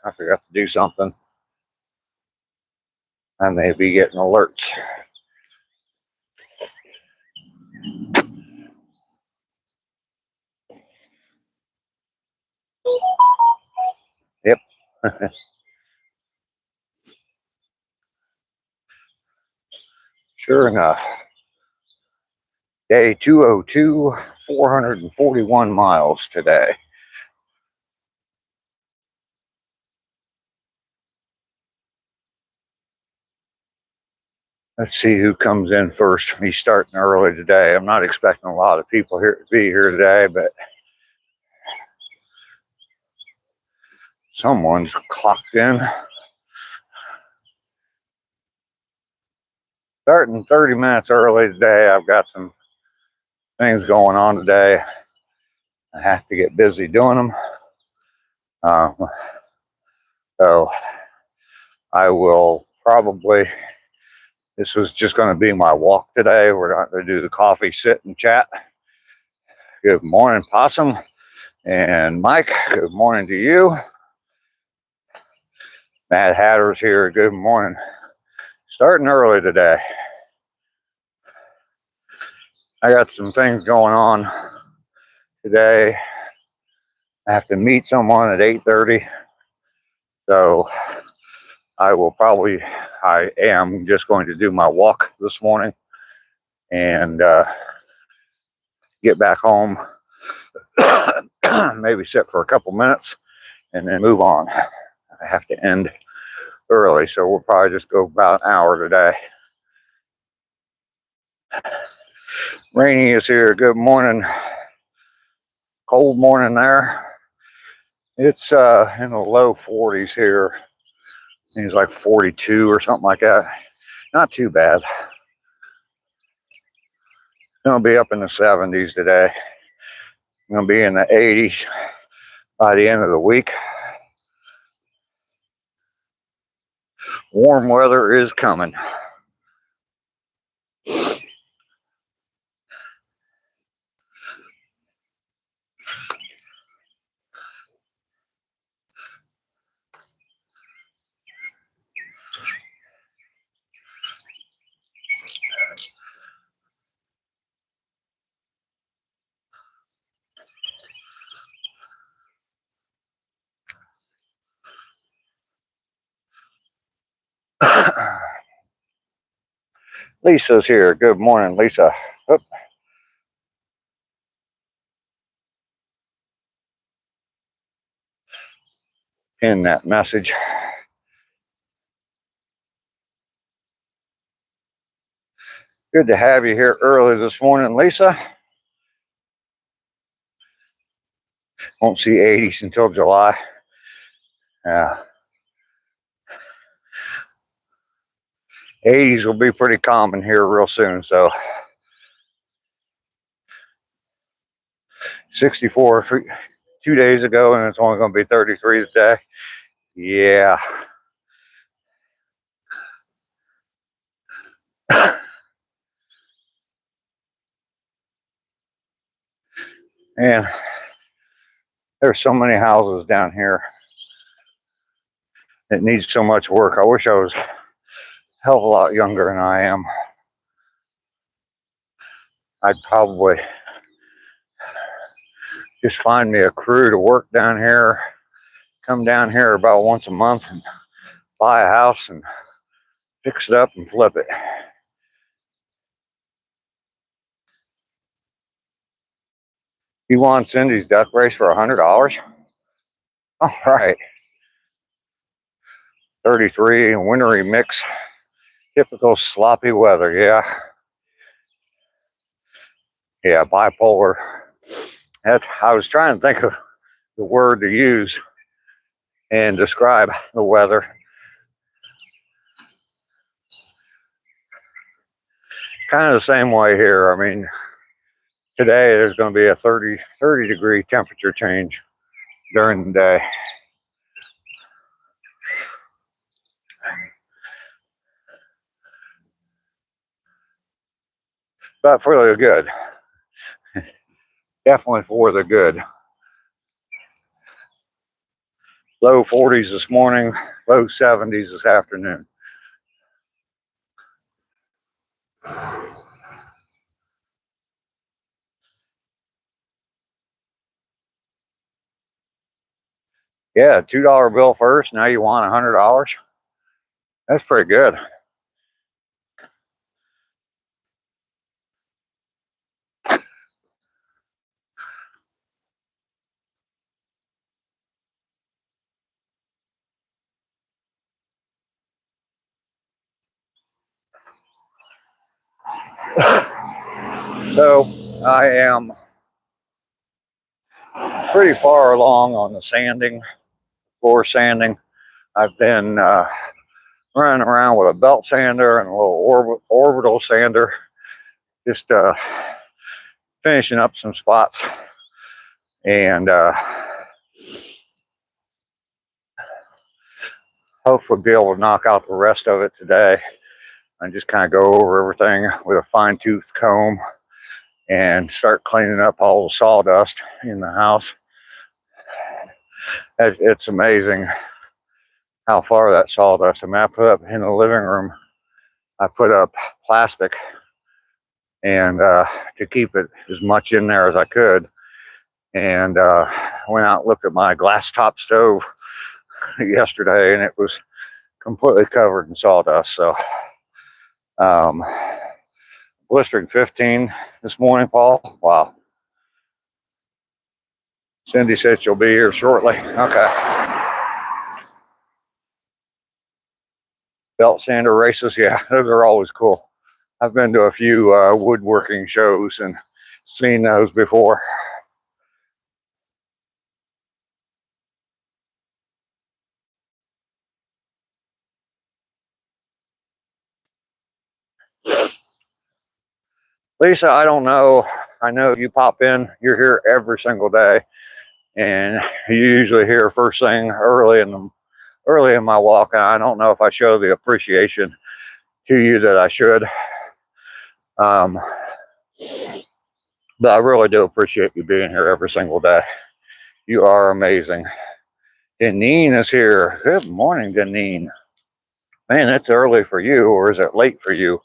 I forgot to do something. I may be getting alerts. Yep. Sure enough. Day 202, 441 miles today. Let's see who comes in first. Me starting early today. I'm not expecting a lot of people here to be here today, but someone's clocked in. Starting 30 minutes early today. I've got some things going on today. I have to get busy doing them. So I will probably, this was just going to be my walk today. We're not going to do the coffee, sit, and chat. Good morning, Possum. And Mike, good morning to you. Mad Hatter's here. Good morning. Starting early today. I got some things going on today. I have to meet someone at 8:30. So I am just going to do my walk this morning and get back home, maybe sit for a couple minutes and then move on. I have to end early, so we'll probably just go about an hour today. Rainy is here. Good morning. Cold morning there. It's in the low 40s here. It's like 42 or something like that. Not too bad. It's gonna be up in the 70s today. Gonna be in the 80s by the end of the week. Warm weather is coming. Lisa's here. Good morning, Lisa. Oop. Pin that message. Good to have you here early this morning, Lisa. Won't see 80s until July. Yeah. 80s will be pretty common here real soon, so 64 2 days ago, and it's only going to be 33 today. Yeah. And there's so many houses down here that need so much work. I wish I was a hell of a lot younger than I am. I'd probably just find me a crew to work down here, come down here about once a month and buy a house and fix it up and flip it. You won Cindy's duck race for $100? All right. 33 wintry mix, typical sloppy weather. Yeah, bipolar. I was trying to think of the word to use and describe the weather. Kind of the same way here. I mean, today there's going to be a 30 degree temperature change during the day. But for the good. Definitely for the good. Low 40s this morning, low 70s this afternoon. Yeah, $2 bill first. Now you want $100. That's pretty good. So I am pretty far along on the sanding, floor sanding. I've been running around with a belt sander and a little orbital sander, just finishing up some spots, and hopefully be able to knock out the rest of it today and just kind of go over everything with a fine-tooth comb and start cleaning up all the sawdust in the house. It's amazing how far that sawdust. I mean, I put up in the living room, I put up plastic and to keep it as much in there as I could, and went out and looked at my glass top stove yesterday, and it was completely covered in sawdust. So blistering 15 this morning, Paul. Wow. Cindy said she'll be here shortly. Okay. Belt sander races, yeah, those are always cool. I've been to a few woodworking shows and seen those before. Lisa, I don't know. I know you pop in, you're here every single day, and you usually here first thing early in my walk. And I don't know if I show the appreciation to you that I should. But I really do appreciate you being here every single day. You are amazing. Deneen is here. Good morning, Deneen. Man, it's early for you, or is it late for you?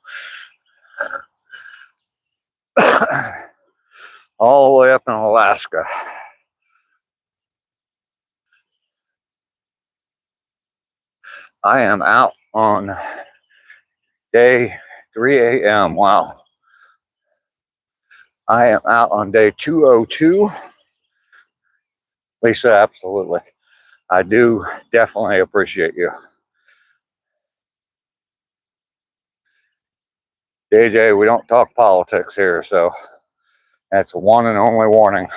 All the way up in Alaska. I am out on day 3 a.m. Wow. I am out on day 202. Lisa, absolutely. I do definitely appreciate you. JJ, we don't talk politics here, so that's one and only warning.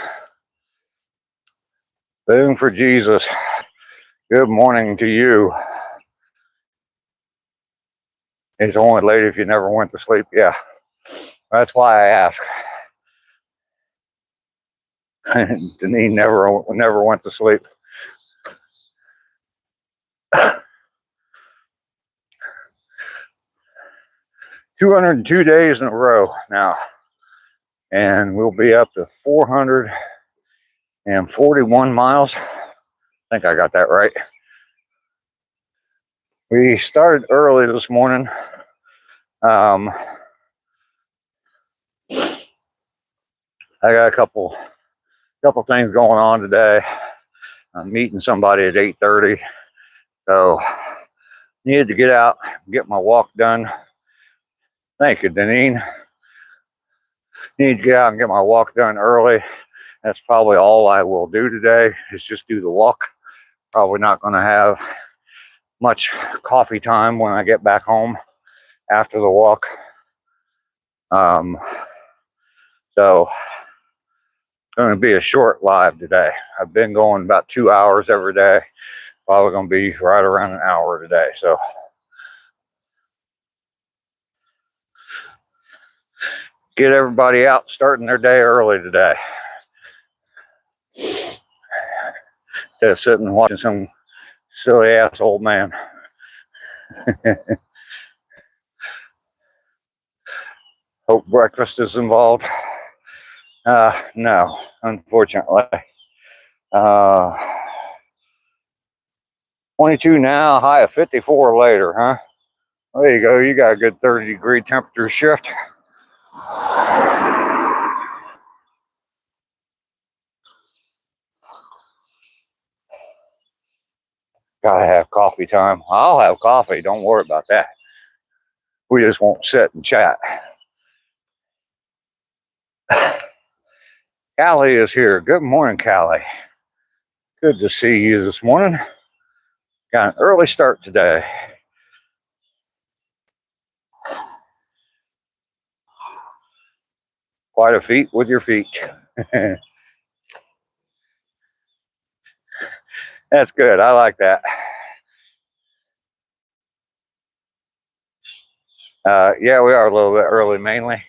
Living for Jesus. Good morning to you. It's only late if you never went to sleep. Yeah, that's why I ask. Deneen never went to sleep. 202 days in a row now, and we'll be up to 441 miles. I think I got that right. We started early this morning. I got a couple things going on today. I'm meeting somebody at 8:30, so needed to get out, get my walk done. Thank you, Deneen. Need to get out and get my walk done early. That's probably all I will do today, is just do the walk. Probably not going to have much coffee time when I get back home after the walk. So it's going to be a short live today. I've been going about 2 hours every day. Probably going to be right around an hour today. So get everybody out starting their day early today. Instead of sitting and watching some silly ass old man. Hope breakfast is involved. No, unfortunately. 22 now, high of 54 later, huh? There you go. You got a good 30-degree temperature shift. Gotta have coffee time. I'll have coffee. Don't worry about that. We just won't sit and chat. Callie is here. Good morning, Callie. Good to see you this morning. Got an early start today. Quite a feat with your feet. That's good. I like that. Yeah, we are a little bit early mainly.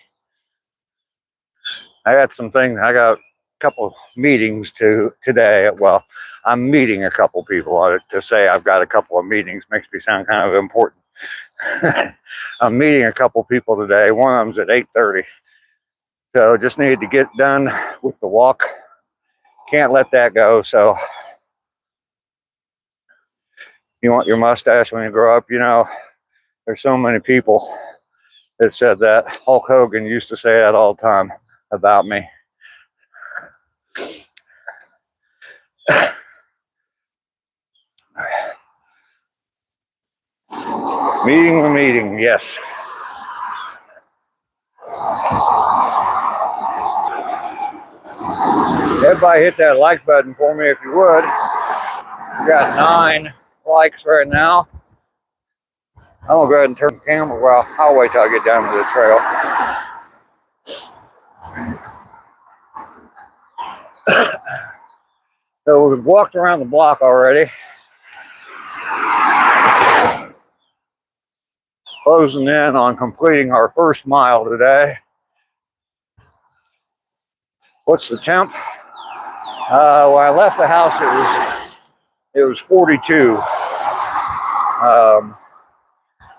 I got some things. I got a couple meetings today. Well, I'm meeting a couple people. To say I've got a couple of meetings makes me sound kind of important. I'm meeting a couple people today. One of them's at 8:30. So just needed to get done with the walk. Can't let that go. So you want your mustache when you grow up, you know, there's so many people that said that. Hulk Hogan used to say that all the time about me. Meeting the meeting, yes. Everybody hit that like button for me if you would. We got 9 likes right now. I'm gonna go ahead and turn the camera. Well, I'll wait till I get down to the trail. So we've walked around the block already. Closing in on completing our first mile today. What's the temp? When I left the house, it was 42.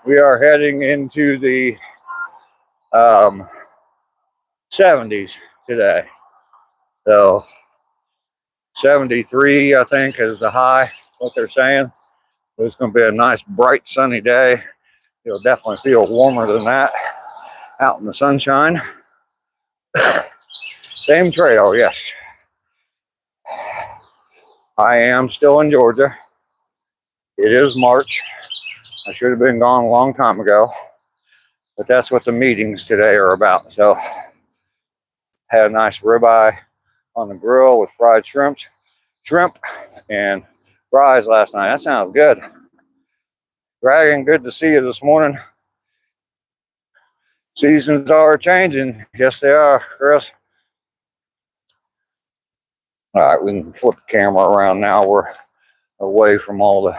We are heading into the 70s today. So 73, I think, is the high, what they're saying. It's going to be a nice, bright, sunny day. It'll definitely feel warmer than that out in the sunshine. Same trail, yes. I am still in Georgia. It is March. I should have been gone a long time ago, but that's what the meetings today are about. So, had a nice ribeye on the grill with fried shrimp and fries last night. That sounds good. Dragon, good to see you this morning. Seasons are changing. Yes, they are, Chris. All right, we can flip the camera around now. We're away from all the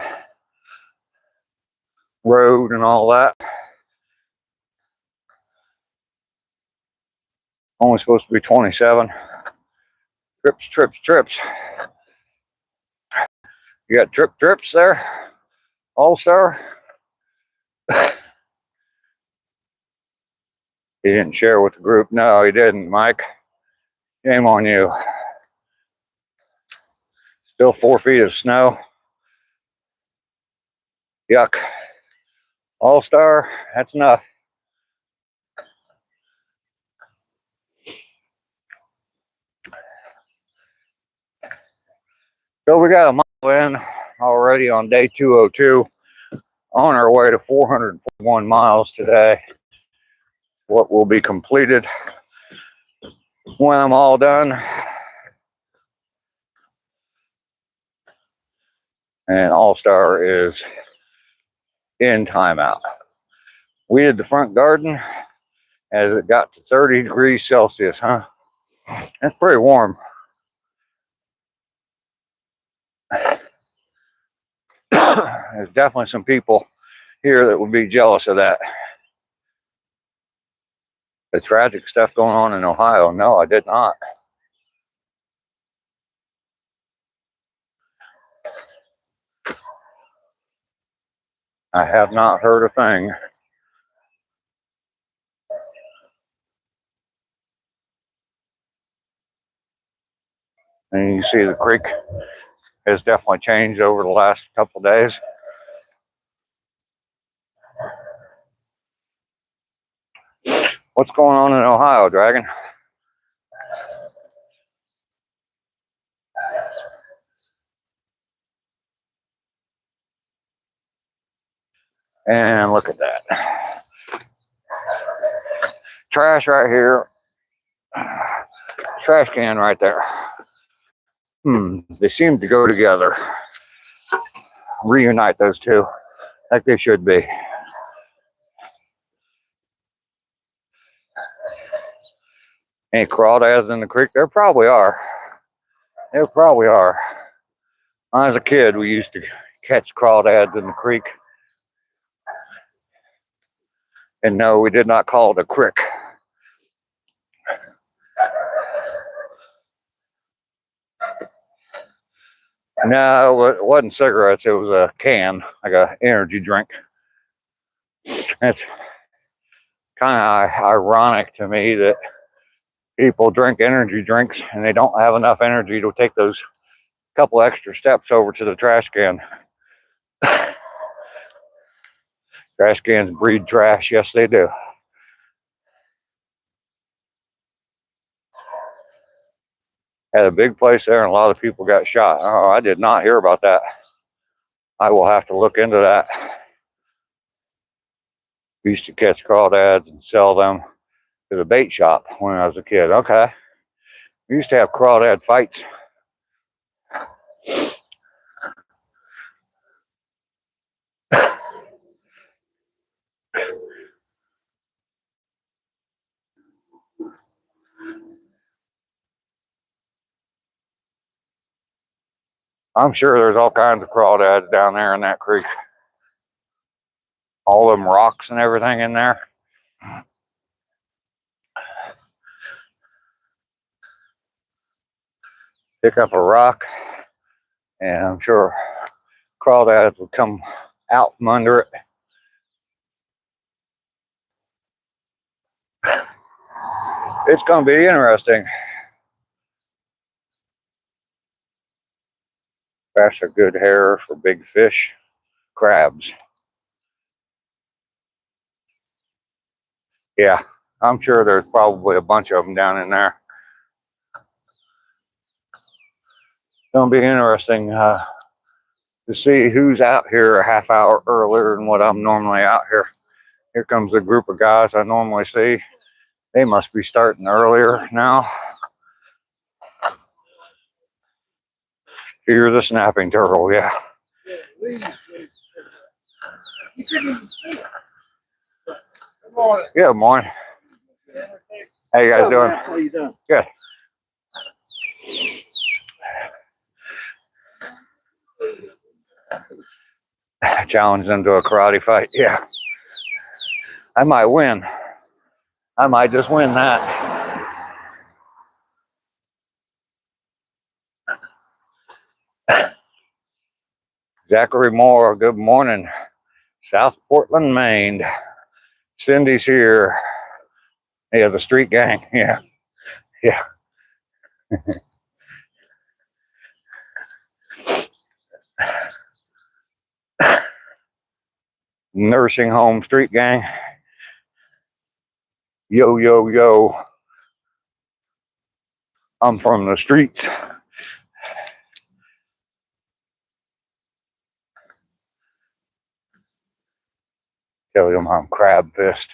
road and all that. Only supposed to be 27. Trips. You got trips there? All-Star? He didn't share with the group. No, he didn't, Mike. Shame on you. Still 4 feet of snow. Yuck. All-Star, that's enough. So we got a mile in already on day 202. On our way to 441 miles today. What will be completed when I'm all done. And All-Star is in timeout. We did the front garden as it got to 30 degrees Celsius, huh? That's pretty warm. There's definitely some people here that would be jealous of that. The tragic stuff going on in Ohio. No, I did not. I have not heard a thing. And you see the creek has definitely changed over the last couple days. What's going on in Ohio, Dragon? And look at that. Trash right here. Trash can right there. They seem to go together. Reunite those two like they should be. Any crawdads in the creek? There probably are. There probably are. When I was a kid, we used to catch crawdads in the creek. And no, we did not call it a crick. No, it wasn't cigarettes. It was a can, like an energy drink. It's kind of ironic to me that people drink energy drinks and they don't have enough energy to take those couple extra steps over to the trash can. Trash cans breed trash. Yes, they do. Had a big place there and a lot of people got shot. Oh, I did not hear about that. I will have to look into that. We used to catch crawdads and sell them to the bait shop when I was a kid. Okay. We used to have crawdad fights. I'm sure there's all kinds of crawdads down there in that creek. All them rocks and everything in there. Pick up a rock, and I'm sure crawdads would come out from under it. It's going to be interesting. That's a good hair for big fish. Crabs. Yeah, I'm sure there's probably a bunch of them down in there. It's going to be interesting to see who's out here a half hour earlier than what I'm normally out here. Here comes a group of guys I normally see. They must be starting earlier now. Here's the snapping turtle, yeah. Good morning. How you guys doing? How you doing? Good. Challenge them to a karate fight. Yeah. I might win. I might just win that. Zachary Moore, good morning. South Portland, Maine. Cindy's here. Yeah, the street gang. Yeah. Yeah. Nursing home street gang. Yo, yo, yo. I'm from the streets. Tell them I'm crab fist.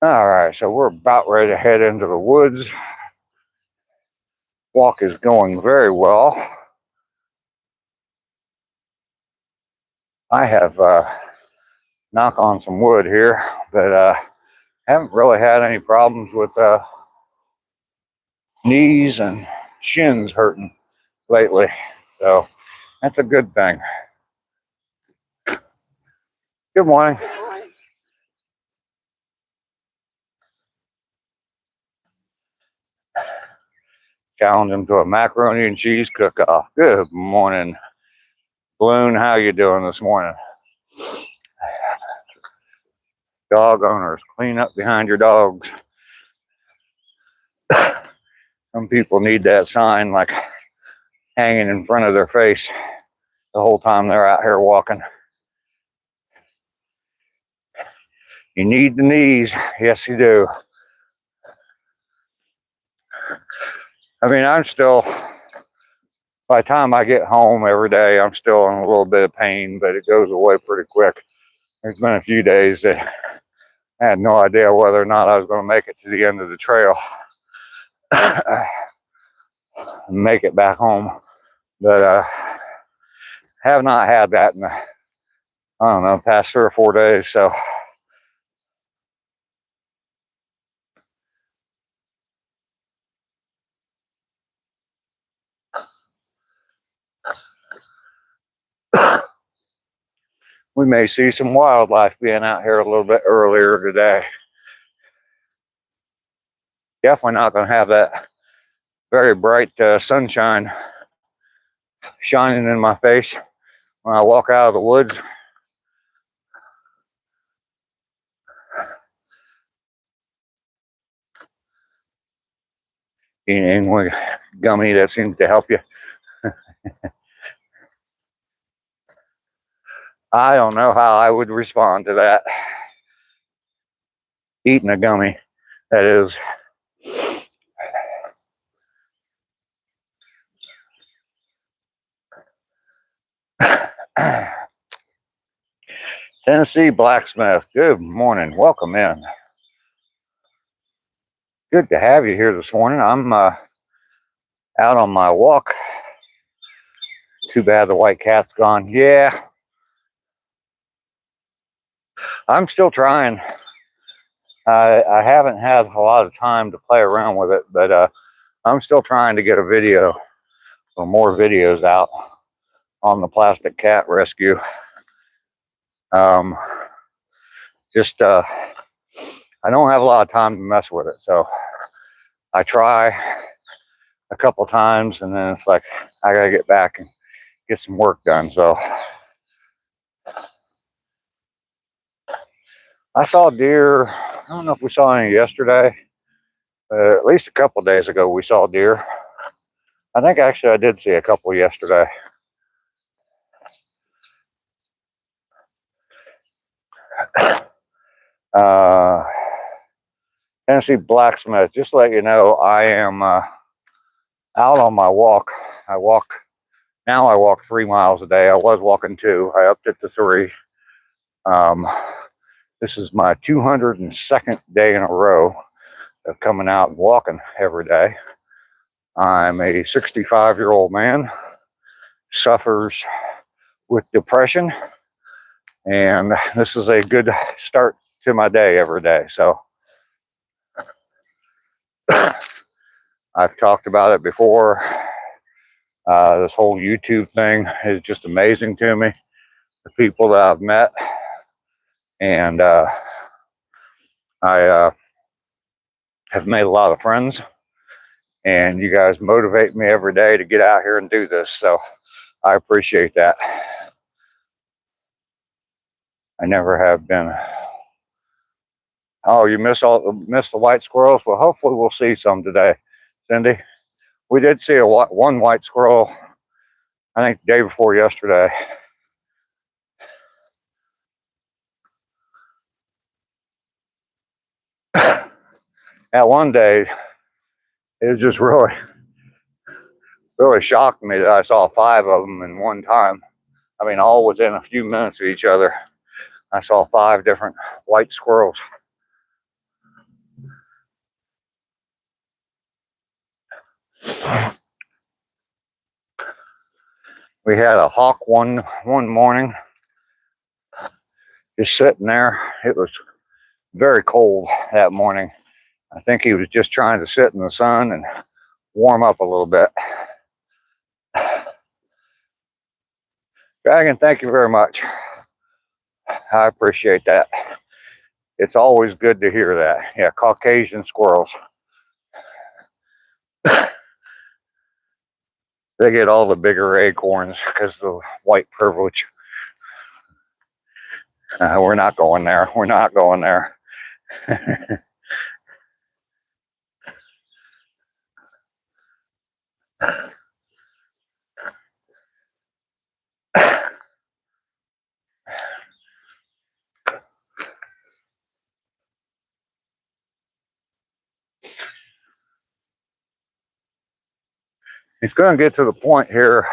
All right, so we're about ready to head into the woods. Walk is going very well. I have knock on some wood here, but haven't really had any problems with knees and shins hurting lately, so that's a good thing. Good morning. Challenge them to a macaroni and cheese cook-off. Good morning, Balloon, how you doing this morning? Dog owners, clean up behind your dogs. Some people need that sign like hanging in front of their face the whole time they're out here walking. You need the knees. Yes, you do. I mean, I'm still, by the time I get home every day, I'm still in a little bit of pain, but it goes away pretty quick. There's been a few days that I had no idea whether or not I was going to make it to the end of the trail. Make it back home. But have not had that in the, I don't know, past 3 or 4 days. So we may see some wildlife being out here a little bit earlier today. Definitely not going to have that very bright sunshine shining in my face when I walk out of the woods. Eating one gummy that seems to help you. I don't know how I would respond to that. Eating a gummy, that is. Tennessee Blacksmith, good morning. Welcome in. Good to have you here this morning. I'm out on my walk. Too bad the white cat's gone. Yeah, I'm still trying. I haven't had a lot of time to play around with it, but I'm still trying to get a video or more videos out on the plastic cat rescue. Just I don't have a lot of time to mess with it, so I try a couple times and then it's like I gotta get back and get some work done. So I saw deer. I don't know if we saw any yesterday. At least a couple days ago we saw deer. I think actually I did see a couple yesterday. Tennessee Blacksmith, just to let you know, I am out on my walk. I walk 3 miles a day. I was walking 2. I upped it to 3. This is my 202nd day in a row of coming out and walking every day. I'm a 65-year-old man, suffers with depression, and this is a good start to my day every day. So I've talked about it before. This whole YouTube thing is just amazing to me. The people that I've met, and I have made a lot of friends, and you guys motivate me every day to get out here and do this. So I appreciate that. I never have been. Oh, you missed the white squirrels? Well, hopefully we'll see some today, Cindy. We did see one white squirrel, I think the day before yesterday. That one day, it was just really shocked me that I saw 5 of them in one time. I mean, all within a few minutes of each other. I saw 5 different white squirrels. We had a hawk one morning, just sitting there. It was very cold that morning. I think he was just trying to sit in the sun and warm up a little bit. Dragon, thank you very much. I appreciate that. It's always good to hear that. Yeah, Caucasian squirrels. They get all the bigger acorns because of the white privilege. We're not going there. We're not going there. It's going to get to the point here,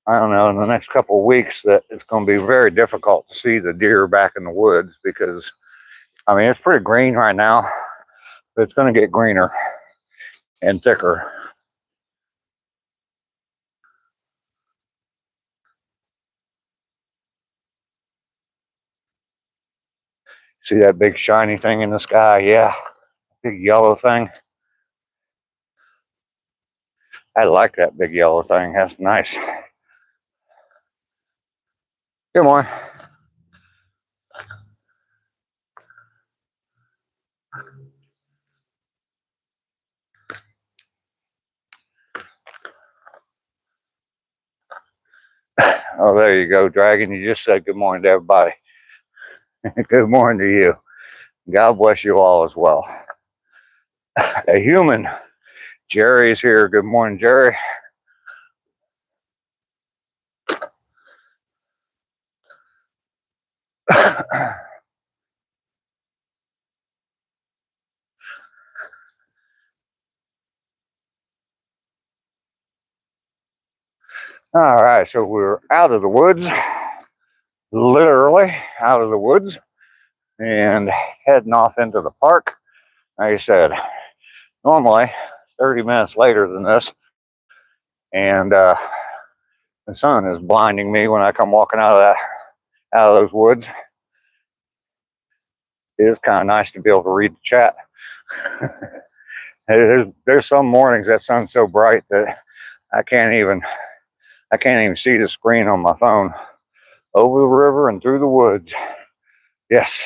I don't know, in the next couple of weeks that it's going to be very difficult to see the deer back in the woods because, I mean, it's pretty green right now, but it's going to get greener and thicker. See that big shiny thing in the sky? Yeah, big yellow thing. I like that big yellow thing. That's nice. Good morning. Oh, there you go, Dragon. You just said good morning to everybody. Good morning to you. God bless you all as well. A human. Jerry's here. Good morning, Jerry. All right, so we're out of the woods, literally out of the woods, and heading off into the park. Like I said, normally 30 minutes later than this, and the sun is blinding me when I come walking out of those woods. It is kind of nice to be able to read the chat. There's some mornings that sun's so bright that I can't even see the screen on my phone. Over the river and through the woods. Yes,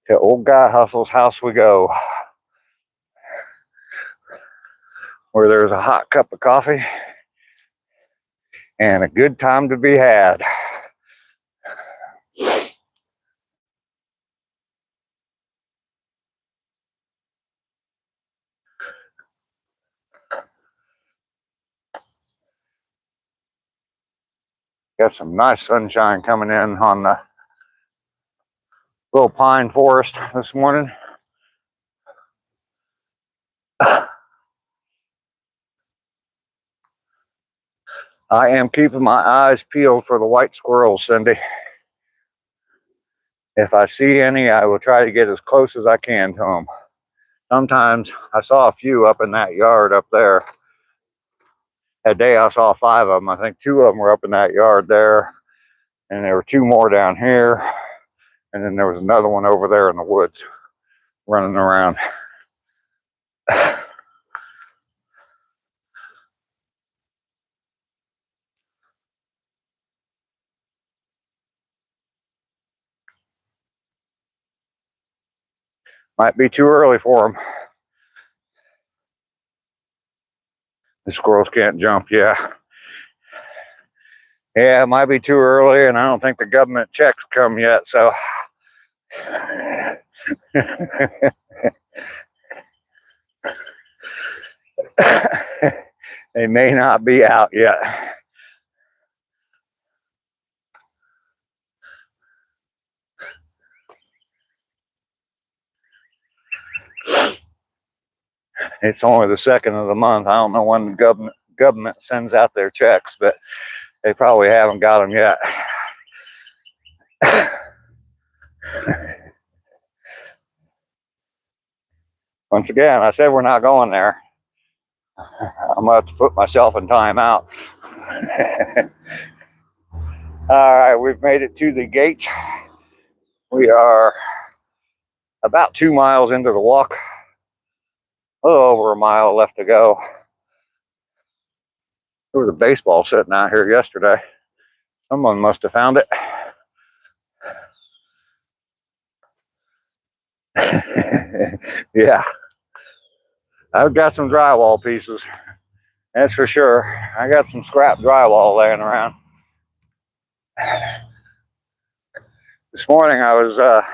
to Old Guy Hustle's house we go, where there's a hot cup of coffee and a good time to be had. Got some nice sunshine coming in on the little pine forest this morning. I am keeping my eyes peeled for the white squirrels, Cindy. If I see any, I will try to get as close as I can to them. Sometimes I saw a few up in that yard up there. That day I saw 5 of them. I think 2 of them were up in that yard there, and there were 2 more down here, and then there was another one over there in the woods running around. Might be too early for them. The squirrels can't jump, yeah. Yeah, it might be too early, and I don't think the government checks come yet, so. They may not be out yet. It's only the 2nd of the month. I don't know when the government sends out their checks, but they probably haven't got them yet. Once again, I said we're not going there. I'm going to have to put myself in timeout. All right, we've made it to the gate. We are about 2 miles into the walk. A little over a mile left to go. There was a baseball sitting out here yesterday. Someone must have found it. Yeah. I've got some drywall pieces, That's for sure. I got some scrap drywall laying around. This morning I was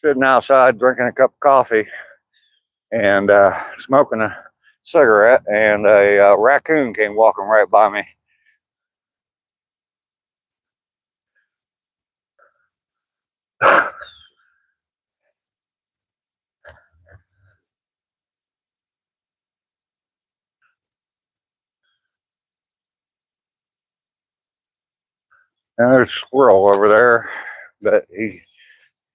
sitting outside drinking a cup of coffee and smoking a cigarette, and a raccoon came walking right by me. And there's a squirrel over there, but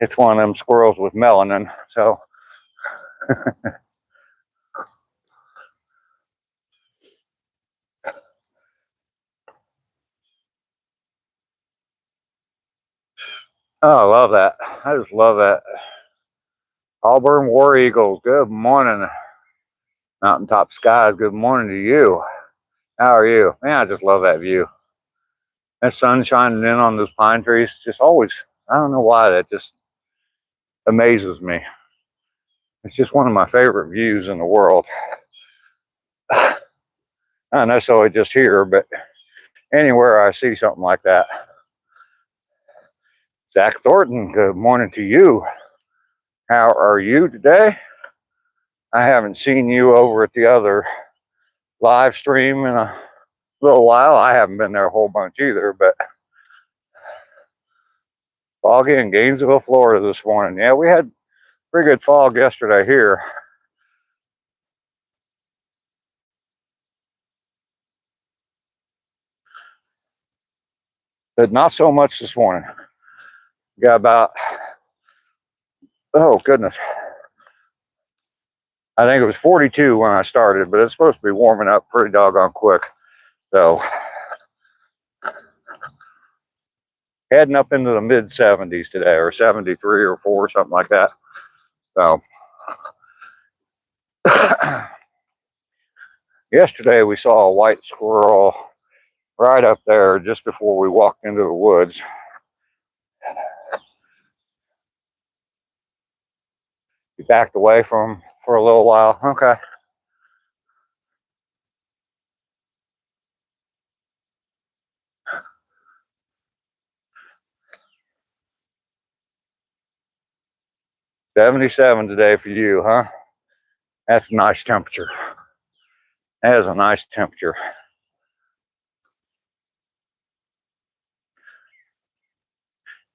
it's one of them squirrels with melanin, so oh, I love that. I just love that. Auburn War Eagles, good morning. Mountaintop skies, good morning to you. How are you? Man, I just love that view. That sun shining in on those pine trees, just always, I don't know why, that just amazes me. It's just one of my favorite views in the world. Not necessarily just here, but anywhere I see something like that. Zach Thornton, good morning to you. How are you today? I haven't seen you over at the other live stream in a little while. I haven't been there a whole bunch either, but foggy in Gainesville, Florida this morning. Yeah, we had pretty good fog yesterday here. But not so much this morning. Got about, oh goodness, I think it was 42 when I started, but it's supposed to be warming up pretty doggone quick. So heading up into the mid 70s today, or 73 or 4, something like that. So yesterday we saw a white squirrel right up there just before we walked into the woods. We backed away from him for a little while. Okay. $77 today for you, huh? That's a nice temperature. That is a nice temperature.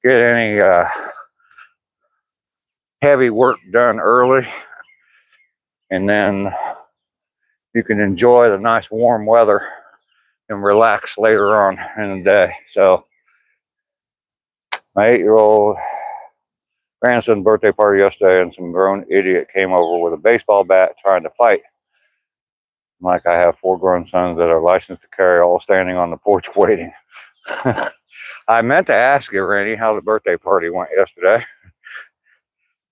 Get any heavy work done early, and then you can enjoy the nice warm weather and relax later on in the day. So my 8-year-old grandson's birthday party yesterday, and some grown idiot came over with a baseball bat trying to fight. Like, I have 4 grown sons that are licensed to carry, all standing on the porch waiting. I meant to ask you, Randy, how the birthday party went yesterday,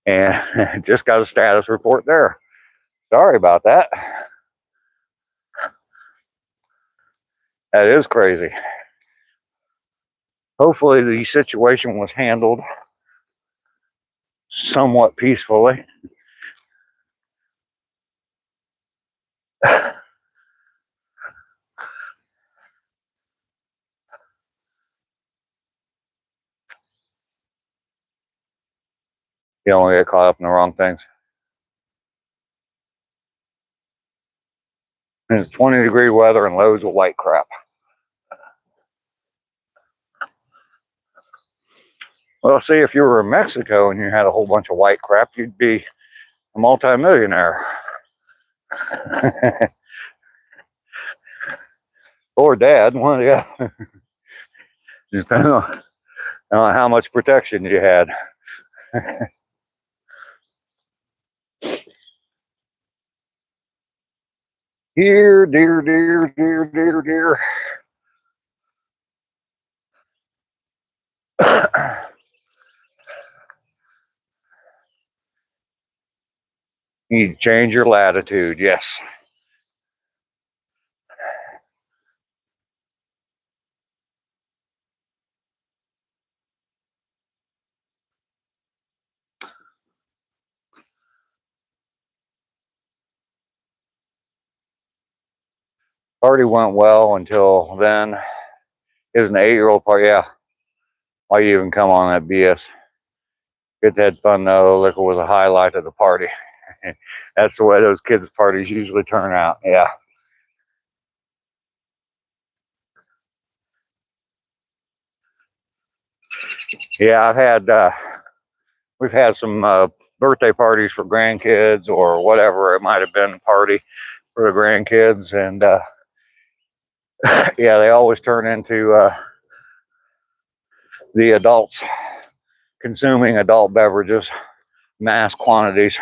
and just got a status report there. Sorry about that. That is crazy. Hopefully the situation was handled somewhat peacefully. You don't get caught up in the wrong things. And it's 20-degree weather and loads of white crap. Well, see, if you were in Mexico and you had a whole bunch of white crap, you'd be a multimillionaire. Or dad, one of the other. Depending on how much protection you had. Dear, dear, dear, dear, dear, dear. You need to change your latitude, yes. Party went well until then. It was an 8-year-old party. Yeah. Why you even come on that BS? Kids had fun though. Liquor was a highlight of the party. That's the way those kids' parties usually turn out. Yeah. Yeah, we've had some birthday parties for grandkids or whatever it might have been, a party for the grandkids, and yeah, they always turn into the adults consuming adult beverages, mass quantities.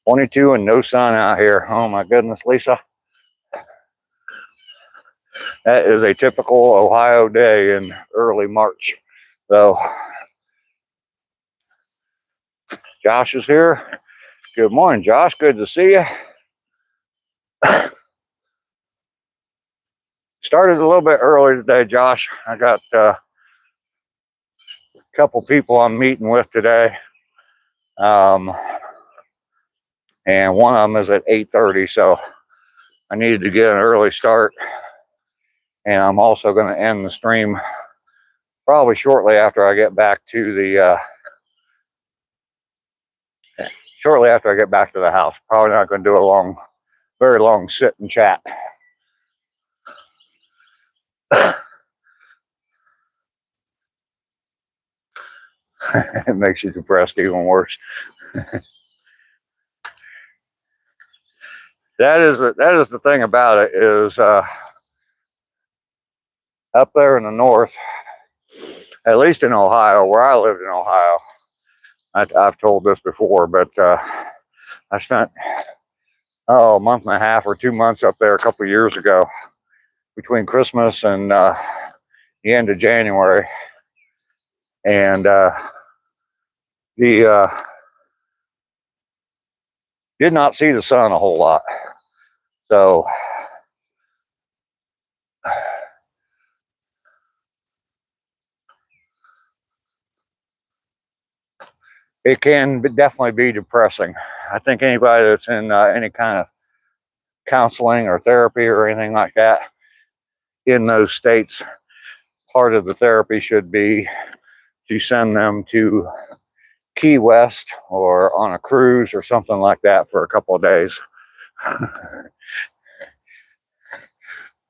22 and no sun out here. Oh my goodness, Lisa. That is a typical Ohio day in early March. So Josh is here. Good morning, Josh. Good to see you. Started a little bit early today, Josh. I got a couple people I'm meeting with today. And one of them is at 8:30, so I needed to get an early start. And I'm also going to end the stream probably shortly after I get back to the house. Probably not going to do a very long sit and chat. It makes you depressed even worse. That is the thing about it is up there in the north, at least in Ohio, where I lived in Ohio. I've told this before, but I spent a month and a half or 2 months up there a couple of years ago between Christmas and the end of January, and did not see the sun a whole lot. So it can definitely be depressing. I think anybody that's in any kind of counseling or therapy or anything like that in those states, part of the therapy should be to send them to Key West or on a cruise or something like that for a couple of days.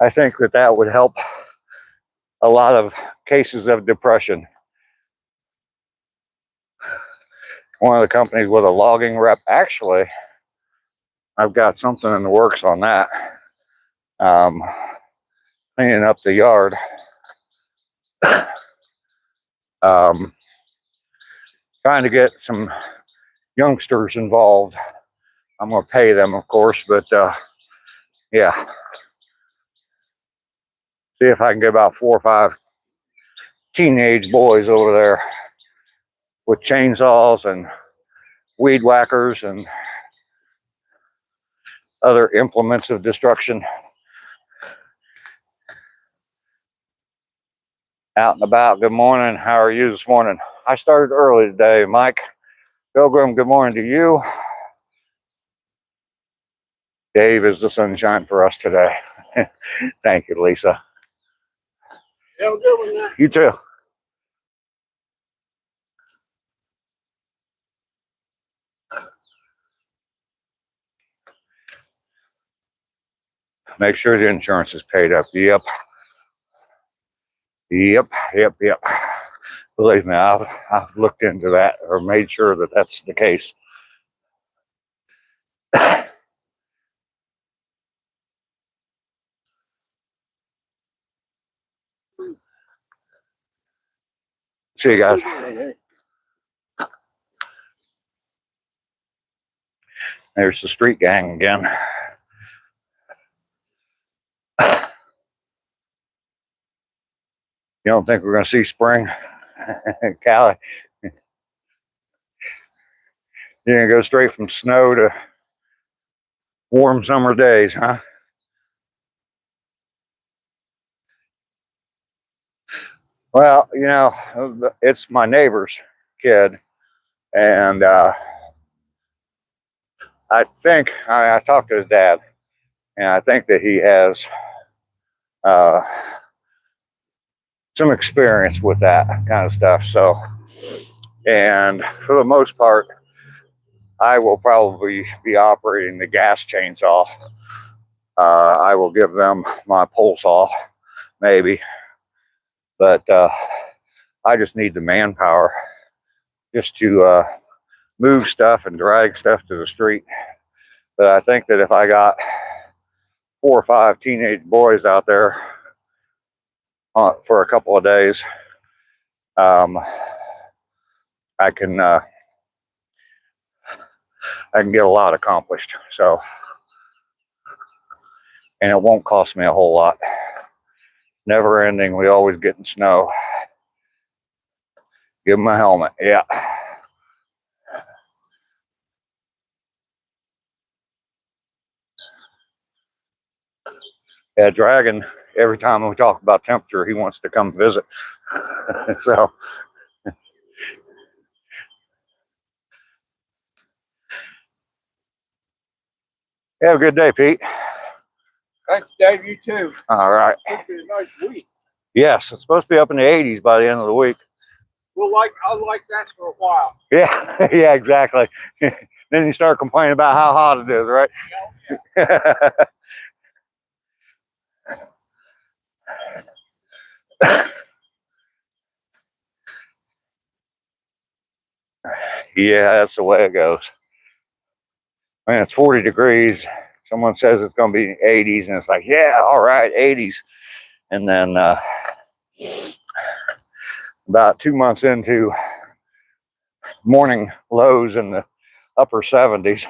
I think that would help a lot of cases of depression. One of the companies with a logging rep, actually, I've got something in the works on that. Cleaning up the yard. Trying to get some youngsters involved. I'm going to pay them, of course, but yeah. See if I can get about 4 or 5 teenage boys over there with chainsaws and weed whackers and other implements of destruction out and about. Good morning. How are you this morning? I started early today. Mike Pilgrim, good morning to you. Dave is the sunshine for us today. Thank you, Lisa. Have a good one, man. You too. Make sure the insurance is paid up. Yep. Believe me, I've looked into that or made sure that that's the case. See you guys. There's the street gang again. You don't think we're going to see spring? Cali, you're going to go straight from snow to warm summer days, huh? Well, you know, it's my neighbor's kid, and I think I talked to his dad, and I think that he has some experience with that kind of stuff. So, and for the most part, I will probably be operating the gas chainsaw. I will give them my pole saw, maybe, but I just need the manpower just to move stuff and drag stuff to the street. But I think that if I got 4 or 5 teenage boys out there for a couple of days, I can get a lot accomplished. So, and it won't cost me a whole lot. Never ending. We always getting snow. Give them a helmet. Yeah. Yeah, Dragon, every time we talk about temperature, he wants to come visit. So, have a good day, Pete. Thanks, Dave. You too. All right. It's been a nice week. Yes, it's supposed to be up in the 80s by the end of the week. I'll like that for a while. Yeah, yeah, exactly. Then you start complaining about how hot it is, right? Yeah. Yeah, that's the way it goes. Man, it's 40 degrees. Someone says it's going to be 80s, and it's like, yeah, all right, 80s. And then about 2 months into morning lows in the upper 70s,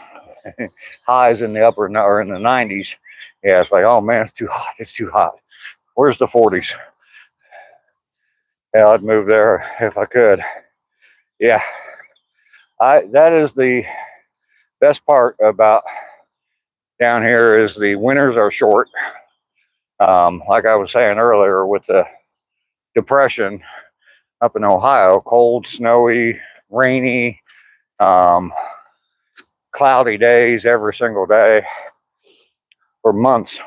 highs in the upper or in the 90s. Yeah, it's like, oh man, it's too hot. It's too hot. Where's the 40s? Yeah, I'd move there if I could. Yeah, that is the best part about down here is the winters are short. Like I was saying earlier, with the depression up in Ohio, cold, snowy, rainy, cloudy days every single day for months.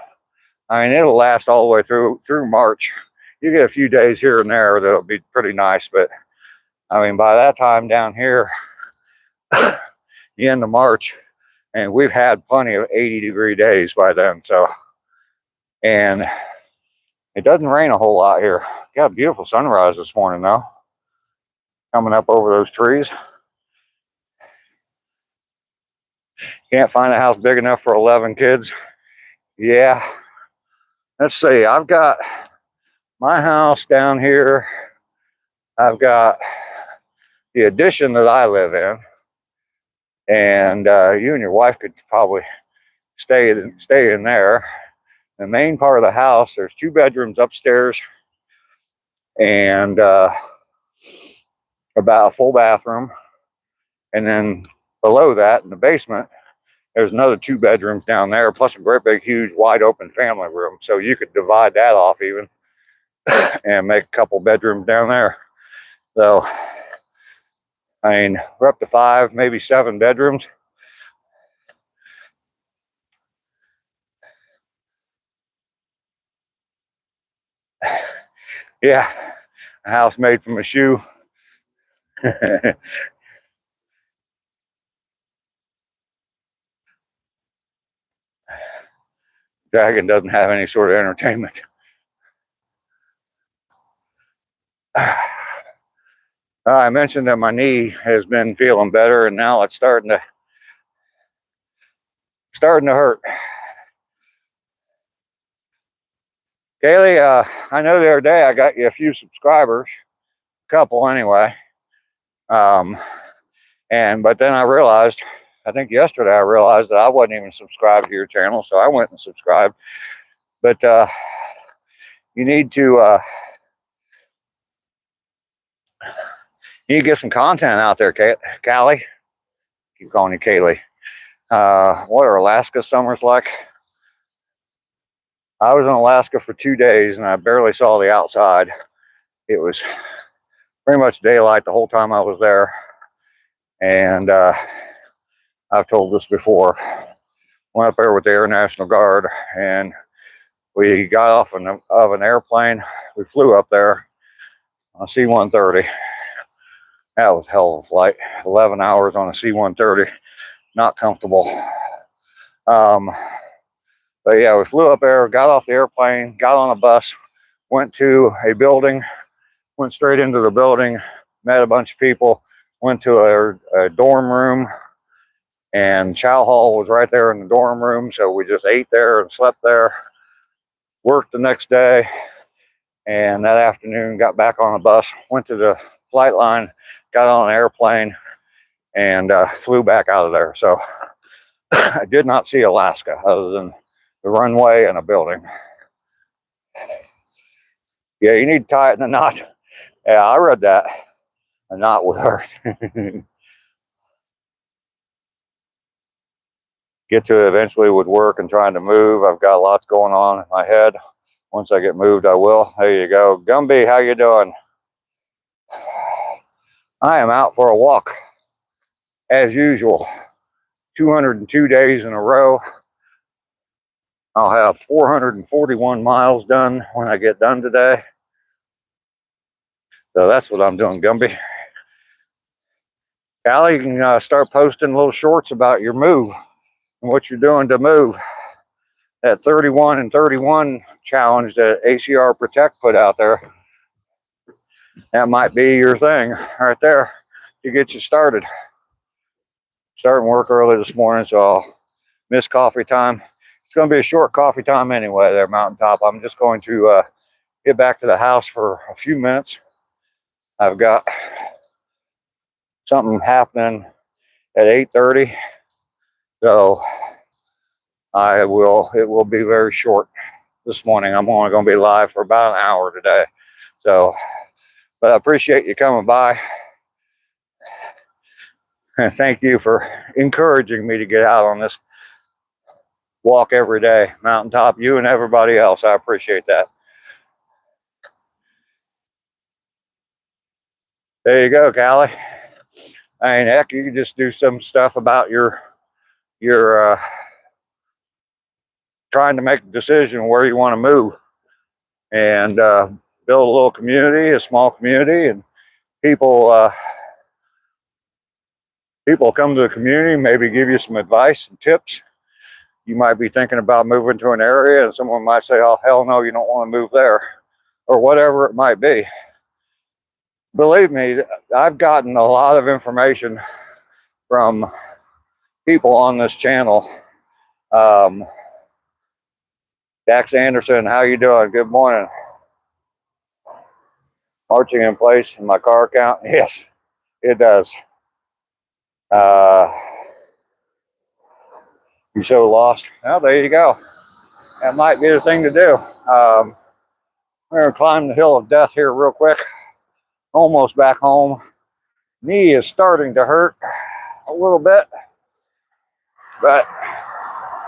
I mean, it'll last all the way through March. You get a few days here and there that'll be pretty nice, but I mean, by that time down here, the end of March, and we've had plenty of 80-degree days by then. So, and it doesn't rain a whole lot here. Got a beautiful sunrise this morning though, coming up over those trees. Can't find a house big enough for 11 kids. Yeah. Let's see. I've got my house down here. I've got the addition that I live in, and you and your wife could probably stay in there. The main part of the house, there's 2 bedrooms upstairs, and about a full bathroom, and then below that in the basement, there's another 2 bedrooms down there, plus a great big, huge, wide open family room. So you could divide that off even and make a couple bedrooms down there. So, I mean, we're up to 5, maybe 7 bedrooms. Yeah, a house made from a shoe. Dragon doesn't have any sort of entertainment. I mentioned that my knee has been feeling better, and now it's starting to hurt. Kaylee, I know the other day I got you a few subscribers, a couple anyway. But then I realized, I think yesterday I realized that I wasn't even subscribed to your channel, so I went and subscribed. But you need to get some content out there, Callie. Keep calling you Kaylee. What are Alaska summers like? I was in Alaska for 2 days and I barely saw the outside. It was pretty much daylight the whole time I was there. And I've told this before. Went up there with the Air National Guard, and we got off of an airplane. We flew up there on a C-130. That was a hell of a flight. 11 hours on a C-130. Not comfortable. But yeah, we flew up there, got off the airplane, got on a bus, went to a building, went straight into the building, met a bunch of people, went to a dorm room, and chow hall was right there in the dorm room. So we just ate there and slept there, worked the next day, and that afternoon got back on a bus, went to the flight line, got on an airplane, and flew back out of there. So I did not see Alaska other than the runway and a building. Yeah, you need to tie it in a knot. Yeah, I read that. A knot would hurt. Get to it eventually with work and trying to move. I've got lots going on in my head. Once I get moved, I will. There you go. Gumby, how you doing? I am out for a walk as usual. 202 days in a row. I'll have 441 miles done when I get done today. So that's what I'm doing, Gumby. Callie, you can start posting little shorts about your move and what you're doing to move. That 31 and 31 challenge that ACR Protect put out there. That might be your thing right there to get you started. Starting work early this morning, so I'll miss coffee time. It's going to be a short coffee time anyway there, Mountaintop. I'm just going to get back to the house for a few minutes. I've got something happening at 8:30, so it will be very short this morning. I'm only going to be live for about an hour today. So, but I appreciate you coming by. And thank you for encouraging me to get out on this walk every day, Mountaintop, you and everybody else. I appreciate that. There you go, Callie. I mean, heck, you can just do some stuff about your trying to make a decision where you want to move, and build a little community, a small community, and people come to the community, maybe give you some advice and tips. You might be thinking about moving to an area, and someone might say, oh, hell no, you don't want to move there, or whatever it might be. Believe me, I've gotten a lot of information from people on this channel. Dax Anderson, how you doing? Good morning. Marching in place in my car count? Yes, it does. You so lost? Well, there you go. That might be the thing to do. We're going to climb the hill of death here real quick. Almost back home. Knee is starting to hurt a little bit, but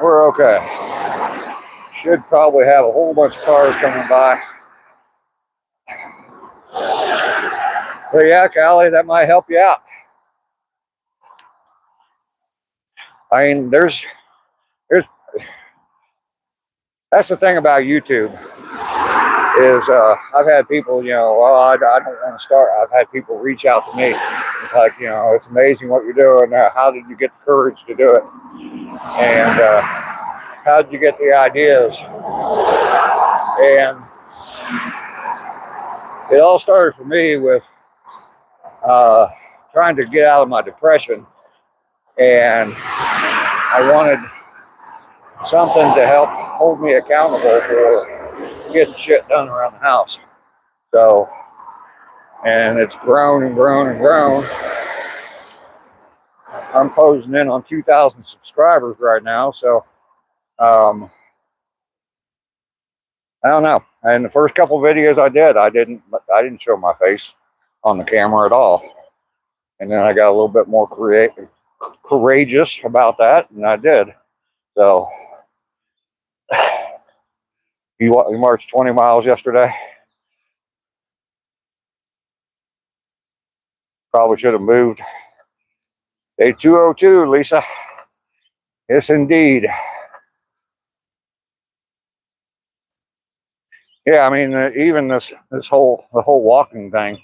we're okay. Should probably have a whole bunch of cars coming by. But yeah, Callie, that might help you out. I mean, there's that's the thing about YouTube is I've had people, well, I don't want to start. I've had people reach out to me. It's like, it's amazing what you're doing. How did you get the courage to do it? And how did you get the ideas? And it all started for me with trying to get out of my depression, and I wanted something to help hold me accountable for getting shit done around the house. So, and it's grown and grown and grown. I'm closing in on 2,000 subscribers right now, so I don't know. And the first couple videos I didn't show my face on the camera at all. And then I got a little bit more courageous about that, and I did. So you marched 20 miles yesterday. Probably should have moved. Day 202, Lisa. Yes, indeed. yeah, I mean, even the whole walking thing.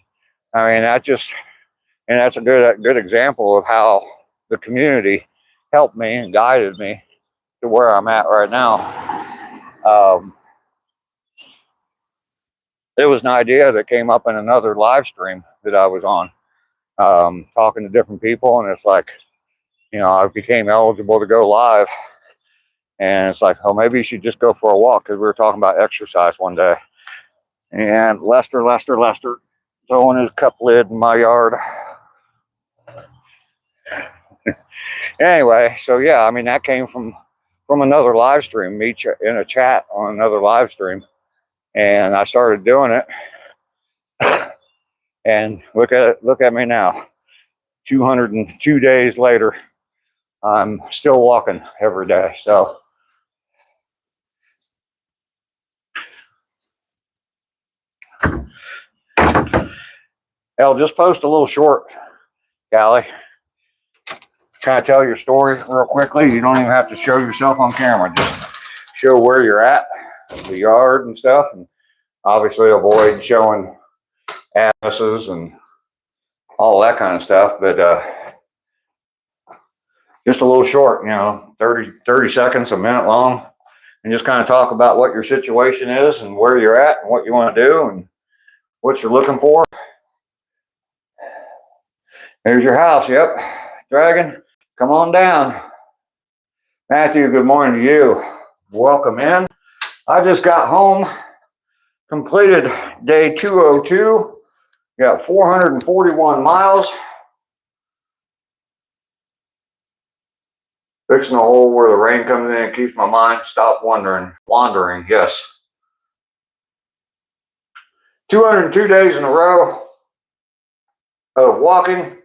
I mean, and that's a good example of how the community helped me and guided me to where I'm at right now. It was an idea that came up in another live stream that I was on, talking to different people, and it's like, I became eligible to go live, and it's like, oh, maybe you should just go for a walk, because we were talking about exercise one day, and Lester throwing his cup lid in my yard. Anyway, so yeah, I mean, that came from another live stream, me in a chat on another live stream, and I started doing it, and look at me now, 202 days later, I'm still walking every day. So I'll just post a little short, Callie. Kind of tell your story real quickly. You don't even have to show yourself on camera. Just show where you're at, the yard and stuff, and obviously avoid showing asses and all that kind of stuff. But just a little short, 30 seconds, a minute long, and just kind of talk about what your situation is and where you're at and what you want to do and what you're looking for. There's your house. Yep. Dragon, come on down. Matthew, good morning to you. Welcome in. I just got home, completed day 202. Got 441 miles. Fixing a hole where the rain comes in and keeps my mind stop wandering. Yes. 202 days in a row of walking.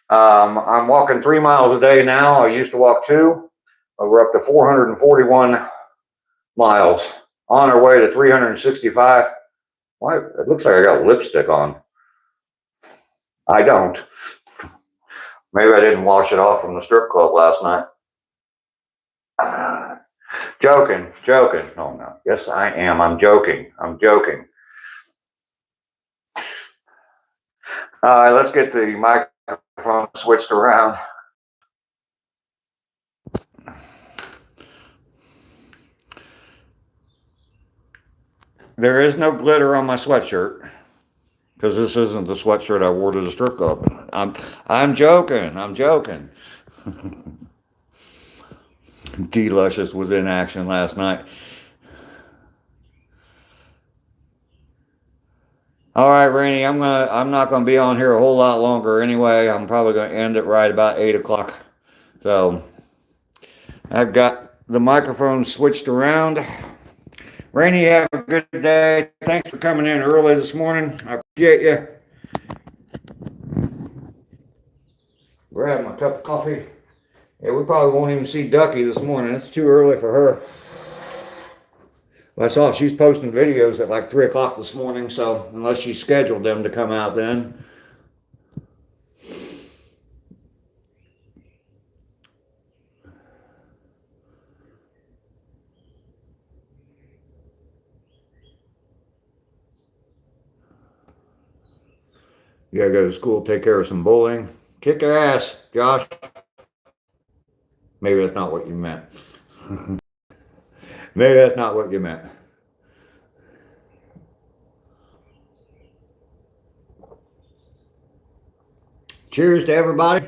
I'm walking 3 miles a day now. I used to walk 2. We're up to 441 miles. On our way to 365. Why? It looks like I got lipstick on. I don't. Maybe I didn't wash it off from the strip club last night. Joking. Oh no. Yes, I am. I'm joking. All right, let's get the microphone switched around. There is no glitter on my sweatshirt, because this isn't the sweatshirt I wore to the strip club. I'm joking. D-Luscious was in action last night. All right, Rainey, I'm not gonna be on here a whole lot longer anyway. I'm probably gonna end it right about 8 o'clock. So I've got the microphone switched around. Rainey, have a good day. Thanks for coming in early this morning. I appreciate you. Grab my cup of coffee. Yeah, we probably won't even see Ducky this morning. It's too early for her. I saw she's posting videos at like 3 o'clock this morning, so unless she scheduled them to come out then. You gotta go to school, take care of some bullying. Kick their ass, Josh. Maybe that's not what you meant. Maybe that's not what you meant. Cheers to everybody.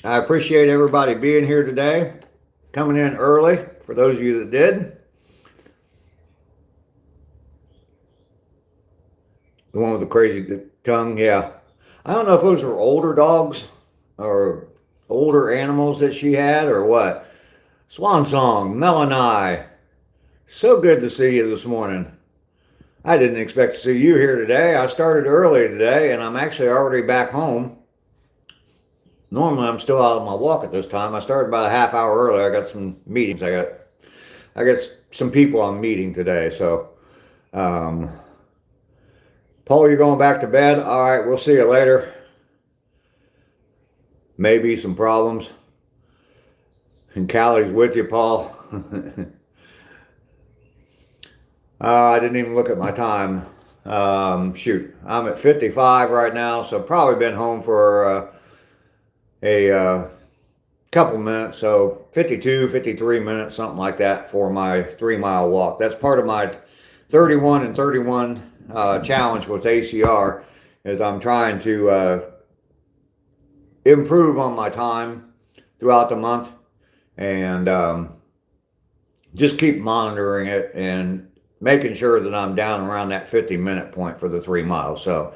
I appreciate everybody being here today, coming in early, for those of you that did. The one with the crazy tongue, yeah. I don't know if those were older dogs or older animals that she had or what. Swan Song, Melanie, so good to see you this morning. I didn't expect to see you here today. I started early today and I'm actually already back home. Normally I'm still out on my walk at this time. I started about a half hour early. I got some meetings. I got some people I'm meeting today. So, Paul, you're going back to bed? All right, we'll see you later. Maybe some problems. And Callie's with you, Paul. I didn't even look at my time. Shoot, I'm at 55 right now, so probably been home for a couple minutes, so 52, 53 minutes, something like that for my 3 mile walk. That's part of my 31 and 31 challenge with ACR, is I'm trying to improve on my time throughout the month, and just keep monitoring it and making sure that I'm down around that 50-minute point for the 3 miles. So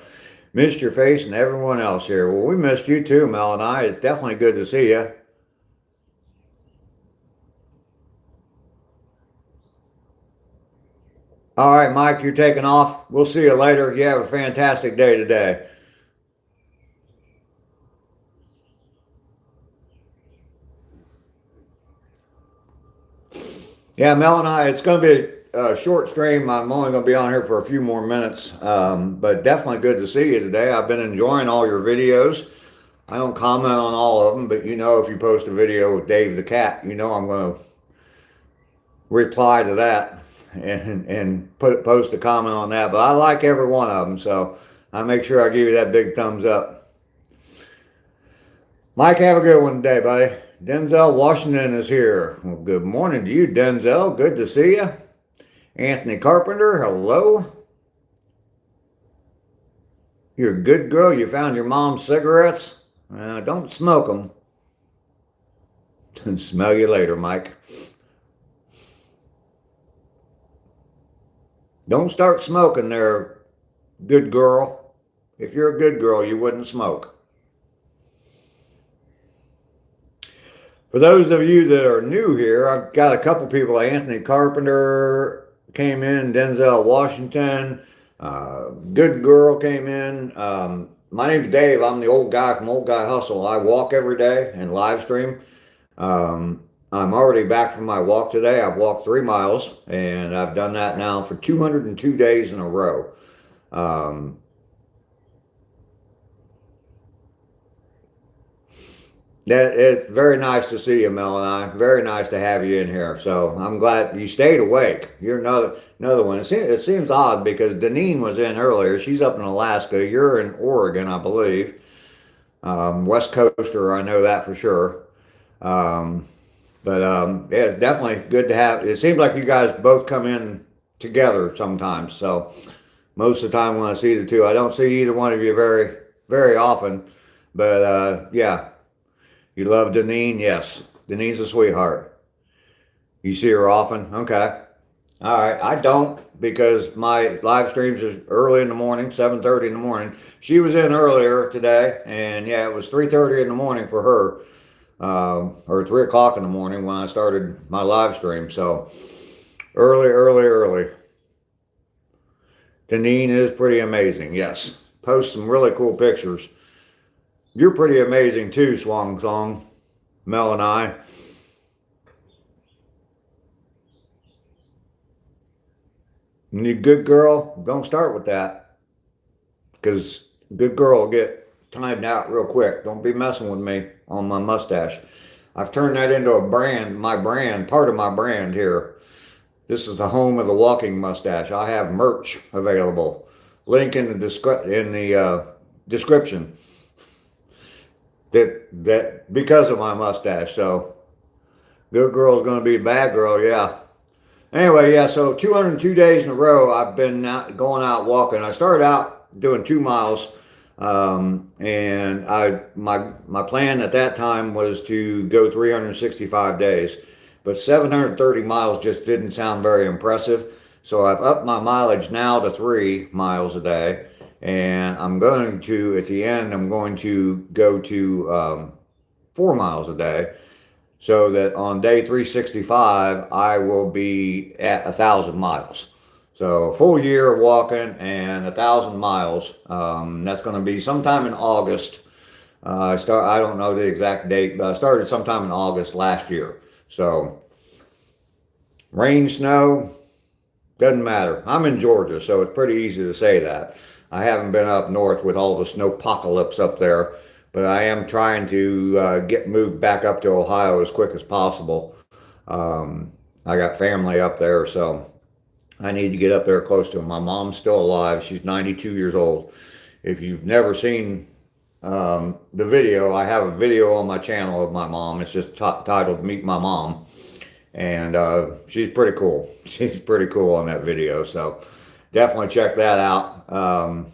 missed your face and everyone else here. Well, we missed you too, Mel and I. It's definitely good to see you. All right, Mike, you're taking off. We'll see you later. You have a fantastic day today. Yeah, Mel and I, it's going to be a short stream. I'm only going to be on here for a few more minutes, but definitely good to see you today. I've been enjoying all your videos. I don't comment on all of them, but you know, if you post a video with Dave the cat, you know I'm going to reply to that and post a comment on that. But I like every one of them, so I make sure I give you that big thumbs up. Mike, have a good one today, buddy. Denzel Washington is here. Well, good morning to you, Denzel. Good to see you. Anthony Carpenter, hello. You're a good girl. You found your mom's cigarettes. Don't smoke them. Smell you later, Mike. Don't start smoking there, good girl. If you're a good girl, you wouldn't smoke. For those of you that are new here, I've got a couple people. Anthony Carpenter came in, Denzel Washington, good girl came in. My name's Dave. I'm the old guy from Old Guy Hustle. I walk every day and live stream. I'm already back from my walk today. I've walked 3 miles, and I've done that now for 202 days in a row. Um, that it's very nice to see you, Mel, and I. Very nice to have you in here. So I'm glad you stayed awake. You're another one. It seems odd because Deneen was in earlier. She's up in Alaska. You're in Oregon, I believe. West Coaster, I know that for sure. Um, but yeah, it's definitely good to have. It seems like you guys both come in together sometimes. So most of the time when I see the two, I don't see either one of you very, very often. But yeah, you love Deneen? Yes. Deneen's a sweetheart. You see her often? Okay. All right. I don't, because my live streams is early in the morning, 7:30 in the morning. She was in earlier today, and yeah, it was 3:30 in the morning for her, or 3 o'clock in the morning when I started my live stream. So early, early, early. Deneen is pretty amazing. Yes. Post some really cool pictures. You're pretty amazing too, Swang Song, Mel and I. And you good girl, don't start with that, because good girl will get timed out real quick. Don't be messing with me on my mustache. I've turned that into a brand, my brand, part of my brand here. This is the home of the walking mustache. I have merch available. Link in the description. That because of my mustache. So good girl is going to be a bad girl, yeah. Anyway, yeah. So 202 days in a row, I've been going out walking. I started out doing 2 miles, and my plan at that time was to go 365 days, but 730 miles just didn't sound very impressive. So I've upped my mileage now to 3 miles a day, and I'm going to, at the end, I'm going to go to 4 miles a day, so that on day 365 I will be at 1,000 miles. So a full year of walking and 1,000 miles. That's going to be sometime in August. I don't know the exact date, but I started sometime in August last year. So rain, snow, doesn't matter. I'm in Georgia, so it's pretty easy to say that. I haven't been up north with all the snowpocalypse up there, but I am trying to get moved back up to Ohio as quick as possible. I got family up there, so I need to get up there close to him. My mom's still alive. She's 92 years old. If you've never seen the video, I have a video on my channel of my mom. It's just titled Meet My Mom. And she's pretty cool. She's pretty cool on that video. So definitely check that out.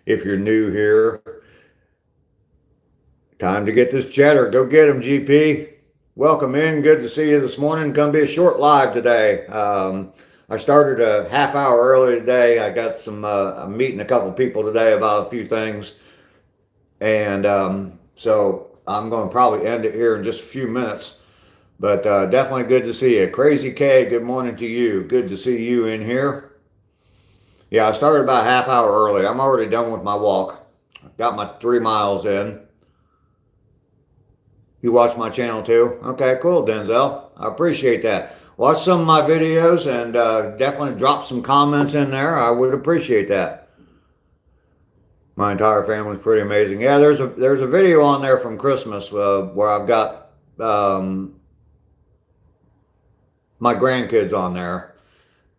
If you're new here, time to get this cheddar. Go get him, GP. Welcome in. Good to see you this morning. Gonna be a short live today. I started a half hour early today. I got some, I'm meeting a couple people today about a few things. And so I'm going to probably end it here in just a few minutes. But definitely good to see you. Crazy K, good morning to you. Good to see you in here. Yeah, I started about a half hour early. I'm already done with my walk. Got my 3 miles in. You watch my channel too? Okay, cool, Denzel. I appreciate that. Watch some of my videos and definitely drop some comments in there. I would appreciate that. My entire family's pretty amazing. Yeah, there's a video on there from Christmas where I've got my grandkids on there.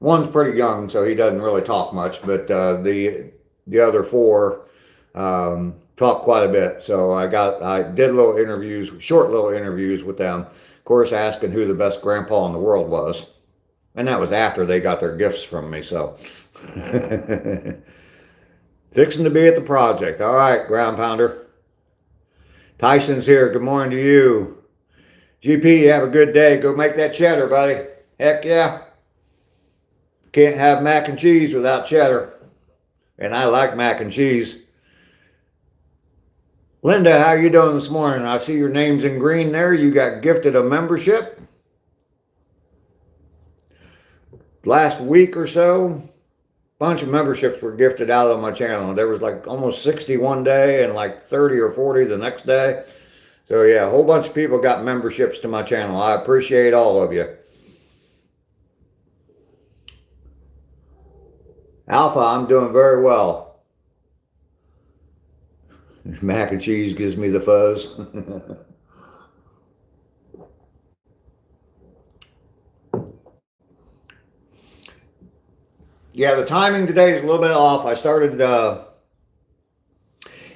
One's pretty young, so he doesn't really talk much, but the other 4 talk quite a bit. So I did little interviews, short little interviews with them. Of course, asking who the best grandpa in the world was. And that was after they got their gifts from me, so. Fixing to be at the project. All right, ground pounder. Tyson's here. Good morning to you. GP, have a good day. Go make that cheddar, buddy. Heck yeah. Can't have mac and cheese without cheddar. And I like mac and cheese. Linda, how you doing this morning? I see your name's in green there. You got gifted a membership. Last week or so, bunch of memberships were gifted out on my channel. There was like almost 60 one day and like 30 or 40 the next day. So yeah, a whole bunch of people got memberships to my channel. I appreciate all of you. Alpha, I'm doing very well. Mac and cheese gives me the fuzz. Yeah, the timing today is a little bit off. I started,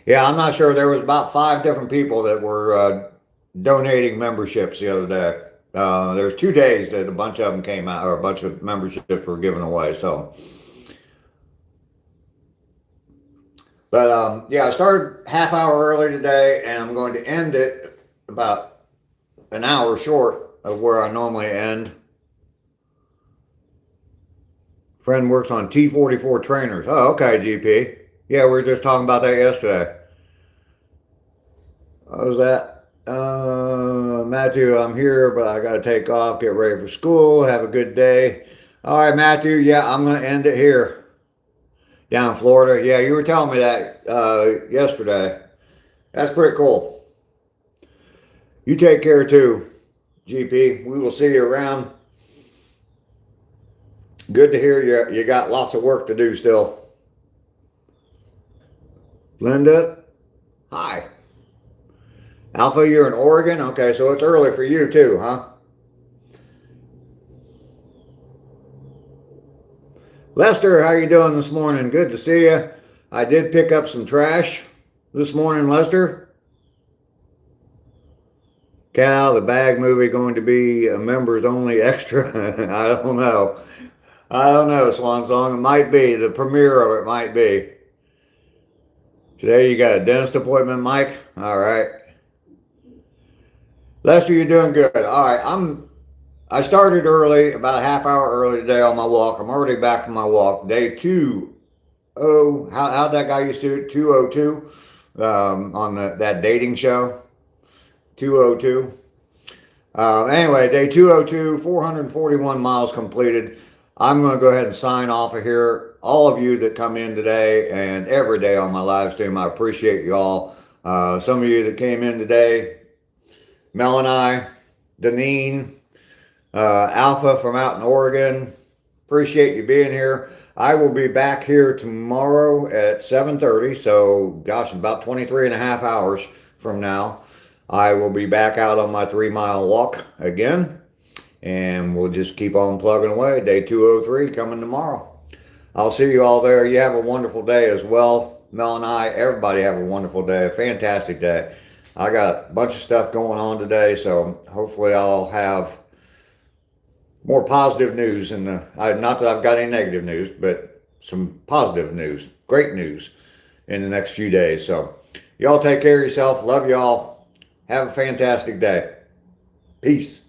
yeah, I'm not sure. There was about 5 different people that were donating memberships the other day. There was 2 days that a bunch of them came out, or a bunch of memberships were given away, so. But yeah, I started half hour early today, and I'm going to end it about an hour short of where I normally end. Friend works on T44 trainers. Oh, okay, GP. Yeah, we were just talking about that yesterday. What was that? Matthew, I'm here, but I got to take off, get ready for school. Have a good day. All right, Matthew. Yeah, I'm going to end it here. Down in Florida. Yeah, you were telling me that yesterday. That's pretty cool. You take care too, GP. We will see you around. Good to hear you got lots of work to do still. Linda, hi. Alpha, you're in Oregon? Okay, so it's early for you too, huh? Lester, how you doing this morning? Good to see you. I did pick up some trash this morning, Lester. Cal, the bag movie going to be a members only extra? I don't know. I don't know, Swan Song. It might be. The premiere of it might be. Today you got a dentist appointment, Mike? All right. Lester, you're doing good. All right, I started early, about a half hour early today on my walk. I'm already back from my walk. Day 2. How'd that guy used to do it? 202 on that dating show. 202. Anyway, day 202, 441 miles completed. I'm going to go ahead and sign off of here. All of you that come in today and every day on my live stream, I appreciate you all. Some of you that came in today, Mel and I, Deneen, Alpha from out in Oregon, appreciate you being here. I will be back here tomorrow at 7:30, so gosh, about 23 and a half hours from now. I will be back out on my 3-mile walk again. And we'll just keep on plugging away. Day 203 coming tomorrow. I'll see you all there. You have a wonderful day as well. Mel and I, everybody have a wonderful day, a fantastic day. I got a bunch of stuff going on today, so hopefully I'll have more positive news. Not that I've got any negative news, but some positive news, great news in the next few days. So y'all take care of yourself. Love y'all. Have a fantastic day. Peace.